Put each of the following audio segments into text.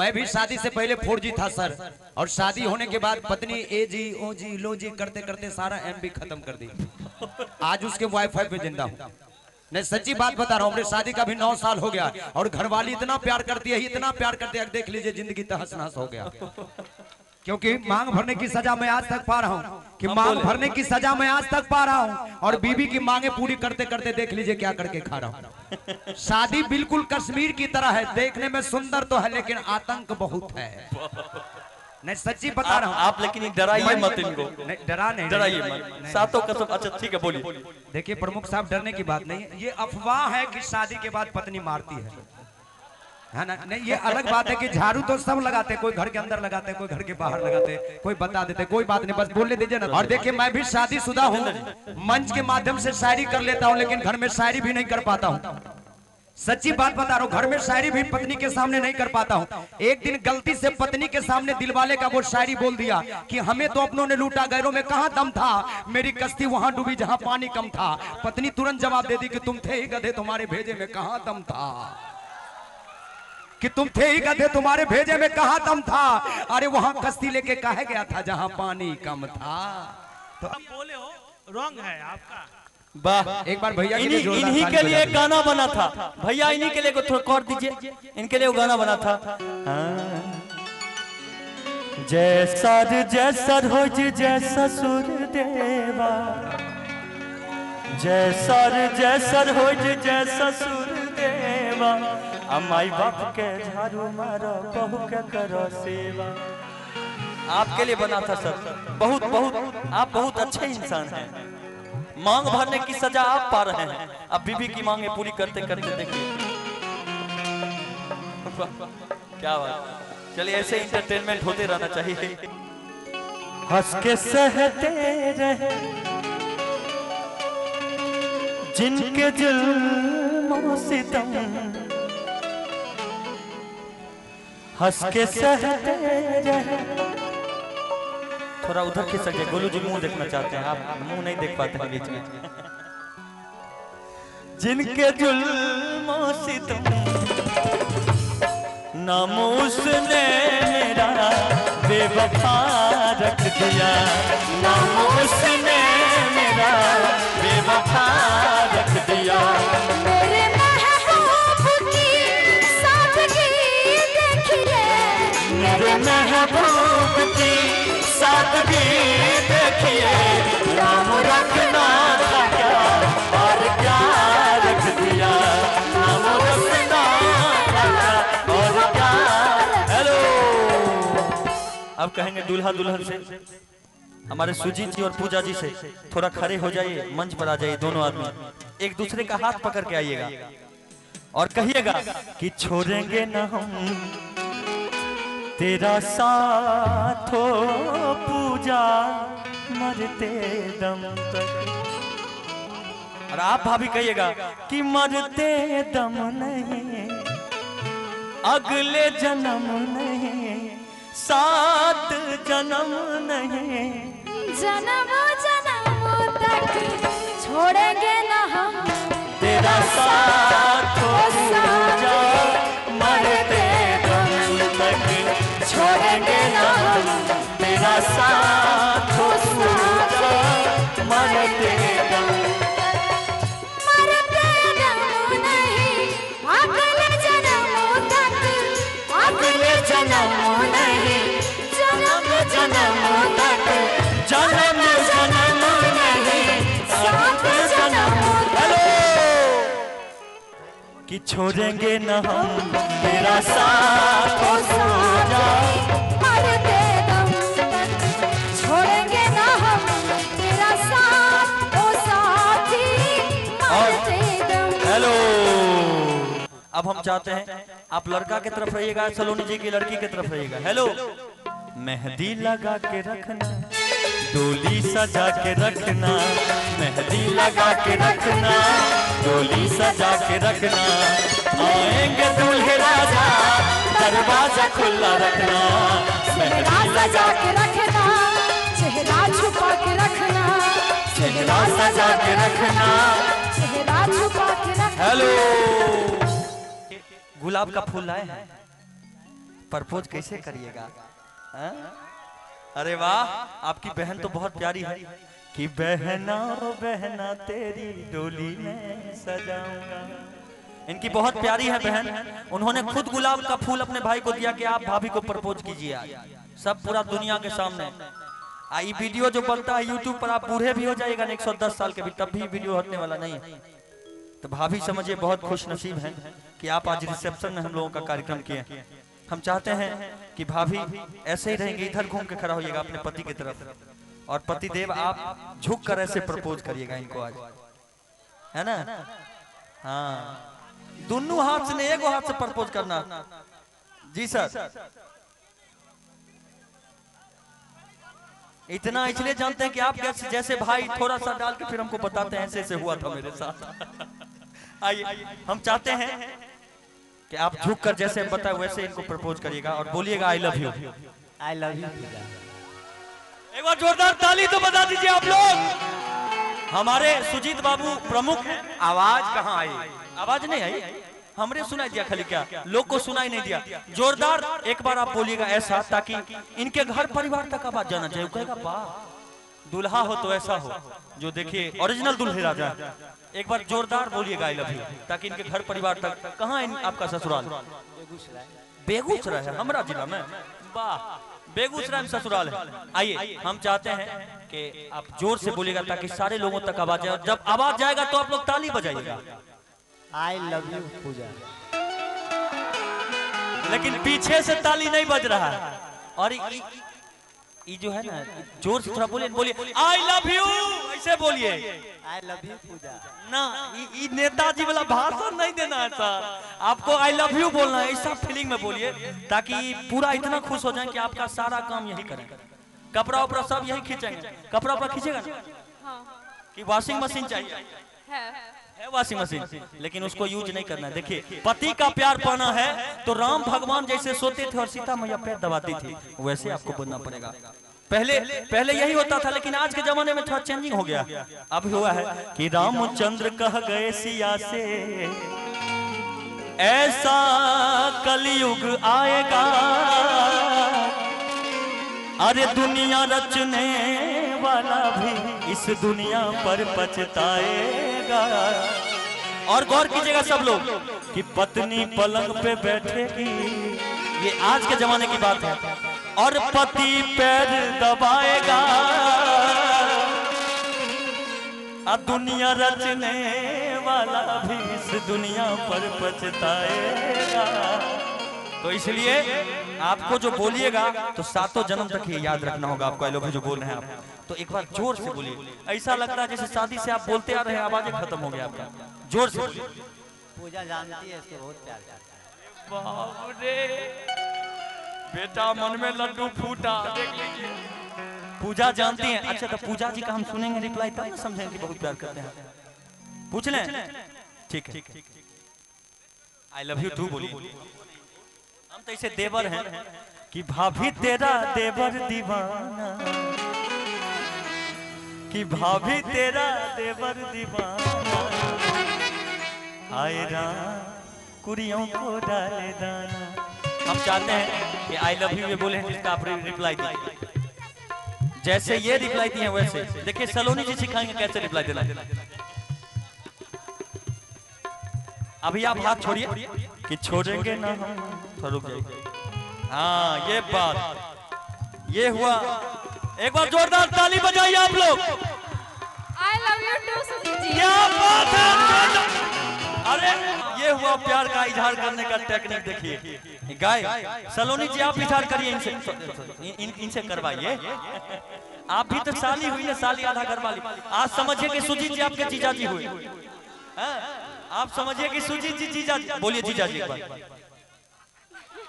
मैं भी शादी से पहले 4G था सर, और शादी होने के बाद पत्नी AG OG लो जी करते करते सारा MB खत्म कर दी। आज उसके वाईफाई पे जिंदा हूँ। नहीं सच्ची बात बता रहा हूँ, मेरे शादी का भी 9 साल हो गया और घरवाली इतना प्यार करती है, इतना प्यार करती है, देख लीजिए जिंदगी तहस नहस हो गया। क्योंकि मांग भरने की सजा मैं आज तक पा रहा हूँ, कि मांग भरने की सजा मैं आज तक पा रहा हूँ, और बीवी की मांगे पूरी करते करते देख लीजिए क्या करके खा रहा हूँ। शादी बिल्कुल कश्मीर की तरह है, देखने में सुंदर तो है लेकिन आतंक बहुत है। नहीं सच्ची बता रहा हूँ आप, लेकिन डराइए मत इनको। नहीं डरा नहीं, डराइए मत, सातों कसम। अच्छा ठीक है बोलिए। देखिए प्रमुख साहब, डरने की बात नहीं है, ये अफवाह है कि शादी के बाद पत्नी मारती है ना। नहीं ये अलग बात है कि झाड़ू तो सब लगाते, कोई घर के अंदर लगाते, कोई घर के बाहर लगाते, कोई बता देते, कोई बात नहीं, बस बोलने दीजिए ना। और देखिए मैं भी शादीशुदा हूँ, मंच के माध्यम से शायरी कर लेता हूँ, लेकिन घर में शायरी भी नहीं कर पाता हूँ। सच्ची बात बता रहा हूँ, घर में शायरी भी पत्नी के सामने नहीं कर पाता हूँ। एक दिन गलती से पत्नी के सामने दिलवाले का वो शायरी बोल दिया कि हमें तो अपनों ने लूटा, गैरों में कहाँ दम था, मेरी कश्ती वहां डूबी जहां पानी कम था। पत्नी तुरंत जवाब दे दी कि तुम थे ही गधे, तुम्हारे भेजे में कहाँ दम था, कि तुम थे ही गधे, तुम्हारे भेजे में कहाँ दम था। अरे वहां कश्ती लेके कहा गया था जहां पानी कम था। तो आप बोले हो रॉन्ग है आपका। वाह, एक बार भैया इन्हीं के लिए एक गाना बना था भैया, इन्हीं के लिए को थोड़ा और दीजिए, इनके लिए वो गाना बना था। जैसा जैसा हो जैसा सुर देवा, जैसा जैसा हो जैसा सुर देवा, माई बाप के झाड़ू मारो, बहू के करो सेवा। आपके लिए बना था सर, बहुत बहुत आप बहुत अच्छे इंसान हैं। मांग भरने की सजा आप पा रहे हैं, अब बीबी की मांगे पूरी करते करते देखिए क्या बात। चलिए ऐसे इंटरटेनमेंट होते रहना चाहिए। हंस के सहते रहे जिनके जुल्म सितम, हंस के सहते रहे। थोड़ा उधर खिसक जाए, गोलू जी मुंह देखना चाहते हैं, आप मुंह नहीं देख पाते हैं बीच में। जिनके जुल्म सितम नाम उसने मेरा बेवफा रख दिया, नाम उसने मेरा बेवफा रख दिया। मेरे महबूब की सादगी देखिए, मेरे महबूब की सादगी देखिए, नाम रखना था क्या और क्या रख दिया, नाम रखना था क्या और क्या। हेलो, अब कहेंगे दूल्हा दुल्हन से, हमारे सुजीत जी और पूजा जी से थोड़ा खड़े हो जाइए, मंच पर आ जाइए, दोनों आदमी एक दूसरे का हाथ पकड़ के आइएगा और कहिएगा कि छोड़ेंगे न हम तेरा साथ हो पूजा, मरते दम तक। और आप भाभी कहिएगा कि मरते दम नहीं, अगले जन्म नहीं, 7 जन्म नहीं, जन्म जन्म तक छोड़ेंगे न हम तेरा साथ हो पूजा, मरते दम तक छोड़ेंगे न हम तेरा साथ हो पूजा, मरते दम। मरते दम नहीं, अगले जन्म तक, अगले जन्म नहीं, जन्म जन्म तक, जन्म जन्म नहीं, 7 जन्म। हेलो, कि छोड़ेंगे न हम तेरा साथ हो पूजा, मरते दम तक छोड़ेंगे न हम तेरा साथ, ओ साथी मरते दम। हेलो, अब हम चाहते हैं आप लड़का की तरफ रहिएगा, सलोनी जी की लड़की की तरफ रहिएगा। हेलो, मेहंदी लगा के रखना, डोली सजा के रखना, मेहंदी लगा के रखना, डोली सजा के रखना, आएंगे दूल्हे राजा, दरवाजा खुला रखना, चेहरा सजा के रखना, चेहरा छुपा के रखना, चेहरा सजा के रखना, चेहरा छुपा के रखना। हेलो, गुलाब का फूल लाए हैं, प्रपोज कैसे करिएगा? अरे वाह, आपकी बहन तो बहुत प्यारी है कि बहना ओ बहना तेरी डोली में सजाऊंगा। इनकी बहुत प्यारी है बहन। उन्होंने खुद गुलाब का फूल अपने भाई को दिया कि आप भाभी को प्रपोज कीजिए आज, सब पूरा दुनिया के सामने। ये वीडियो जो बनता है यूट्यूब पर, आप बूढ़े भी हो जाएगा ना 110 साल के भी, तब भी वीडियो हटने वाला नहीं है। तो भाभी समझिए बहुत खुश नसीब हैं कि आप आज रिसेप्शन में हम लोगों का कार्यक्रम किए। हम चाहते हैं कि भाभी ऐसे ही रहेंगे, इधर घूम के खड़ा होइएगा अपने पति की तरफ, और पति देव आप झुक कर ऐसे प्रपोज करिएगा इनको आज, है ना? हाँ, दोनों हाथ से नहीं, एक हाथ से प्रपोज करना। जी सर, इतना इसलिए जानते हैं कि आप जैसे भाई थोड़ा सा डाल के फिर हमको बताते हैं ऐसे ऐसे हुआ था मेरे साथ। आइए, हम चाहते हैं कि आप झुक कर जैसे बताए वैसे इनको प्रपोज करिएगा और बोलिएगा आई love you. I love you. एक बार जोरदार ताली तो बजा दीजिए आप लोग। हमारे सुजीत बाबू प्रमुख हैं। आवाज कहाँ आई? आवाज नहीं आई, हमरे सुनाई दिया खाली, क्या लोग को सुनाई नहीं दिया? जोरदार एक बार आप बोलिएगा ऐसा, ताकि इनके घर परिवार तक आवाज जाना चाहिए। कहेगा वाह, दुल्हा हो तो ऐसा हो जो देखिए ओरिजिनल दुल्हे राजा। एक बार जोरदार बोलिएगा आई लव यू, ताकि इनके घर परिवार तक। कहाँ आपका ससुराल? बेगूसराय है, हमारा जिला में। वाह, बेगूसराय में ससुराल है। आइए, हम चाहते हैं कि आप जोर से बोलिएगा ताकि सारे लोगों तक आवाज जाए। जब आवाज जाएगा तो आप लोग ताली बजाइएगा। आई लव यू पूजा। लेकिन पीछे से ताली नहीं बज रहा है। और ये जो है ना, जोर से थोड़ा बोलिए आई लव यू, ऐसे बोलिए। आई लव यू पूजा ना, ये नेताजी वाला भाषण नहीं देना है सर, आपको आई लव यू बोलना है। ऐसा फीलिंग में बोलिए ताकि पूरा इतना खुश हो जाए कि आपका सारा काम यही करें। कपड़ा उपड़ा सब यही खींचेंगे। कपड़ा उपड़ा खींचेगा कि वॉशिंग मशीन चाहिए? है वॉशिंग मशीन, लेकिन उसको यूज नहीं करना है। देखिए, पति का प्यार पाना है तो राम भगवान जैसे सोते थे और सीता मैया पैर दबाती थी, वैसे आपको बनना पड़ेगा। पहले यही होता था, लेकिन आज के जमाने में थोड़ा चेंजिंग हो गया। अब हुआ है कि रामचंद्र कह गए सिया से, ऐसा कलयुग आएगा, अरे दुनिया रचने वाला भी इस दुनिया पर पछताएगा। और गौर कीजिएगा सब लोग कि पत्नी पलंग पे बैठेगी, ये आज के जमाने की बात है, और पति पैर दबाएगा, दुनिया रचने वाला भी इस दुनिया पर पछताएगा। तो इसलिए आपको जो बोलिएगा तो सातों जन्म तक ही याद रखना होगा आपको। आई लव यू जो बोल रहे हैं आप, तो एक बार जोर से बोलिए। ऐसा लगता है जैसे शादी से आप बोलते आ रहे हैं, आवाजें खत्म हो गया आपका। जोर से बोलिए। पूजा जानती है इसको बहुत प्यार करता है। बाप रे, बेटा मन में लड्डू फूटा, देख लीजिए। पूजा जानती हैं? अच्छा, तो पूजा जी का हम सुनेंगे रिप्लाई, तब ना समझेंगे बहुत प्यार करते हैं। पूछ लें? ठीक है, आई लव यू टू बोलिए। हम तो इसे देवर हैं कि भाभी तेरा देवर दीवाना, कि भाभी तेरा देवर दीवाना, आए राम कुड़ियों को डाले दाना। हम चाहते हैं कि आई लव यू ये बोले जिसका आप रिप्लाई दीजिए। जैसे ये रिप्लाई दिए वैसे देखिए, सलोनी जी सिखाएंगे कैसे रिप्लाई देना है। अभी आप हाथ छोड़िए कि छोड़ेंगे ना हम, रुक जाइए। हाँ, ये बात, ये हुआ। एक बार जोरदार ताली बजाइए आप लोग। I love you too Sujeet ji. क्या बात है। अरे ये हुआ प्यार का इजहार करने का टेक्निक। देखिए गाय सलोनी जी, आप इजहार करिए इनसे करवाइए। आप भी तो साली हुई ना, साली आधा घर वाली। आज समझिए कि सुजीत जी आपके जीजा जी हुए। आप समझिए कि सुजीत जी जीजा जी। बोलिए जीजा जी एक बार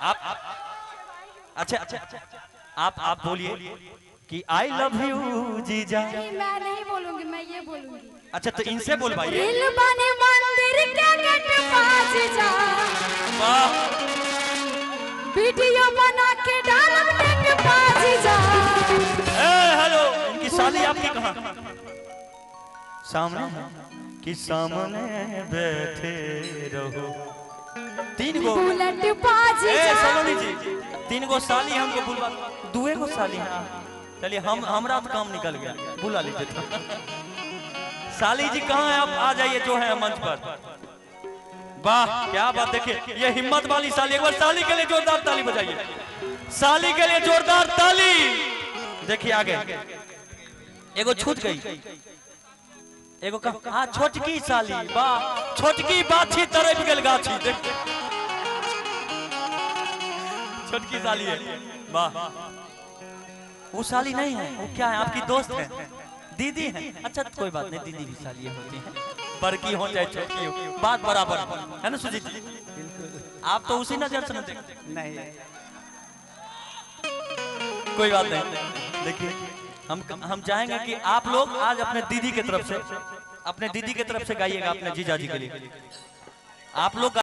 आप। अच्छा, आप बोलिए कि आई लव यू जीजा। मैं नहीं बोलूंगी, मैं ये बोलूंगी। अच्छा, तो इनसे बोलवाइए। दिल बने मंदिर के गेट पास जा, वाह, वीडियो बना के डालब के पास जा। हेलो, इनकी साली आपकी कहाँ? सामने कि सामने बैठे रहो। 3 गो बुलेट पास जा। सलोनी जी 3 गो साली हमको बुलवा 2 गो साली है। चलिए हमरा तो काम निकल गया, बुला लीजिए तो। साली जी कहाँ है? आप आ जाइए जो है मंच पर। वाह क्या बात, देखिए ये हिम्मत वाली साली। एक बार साली के लिए जोरदार ताली बजाइए, साली के लिए जोरदार ताली। देखिए आगे एगो छूट गई, एगो हाँ छोटकी साली। वाह छोटकी बाछी तरफ गेल गाछी। छोटकी साली है, वाह। वो साली नहीं है, वो क्या है? आपकी दोस्त है, दीदी है। अच्छा कोई बात नहीं, दीदी भी साली होती है, बड़की हो चाहे छोटी हो, बात बराबर है ना सुजीत जी? आप तो उसी नजर से देखते नहीं कोई बात नहीं। देखिए हम चाहेंगे कि आप लोग आज अपने दीदी की तरफ से गाइएगा अपने जीजा जी के लिए। आप लोग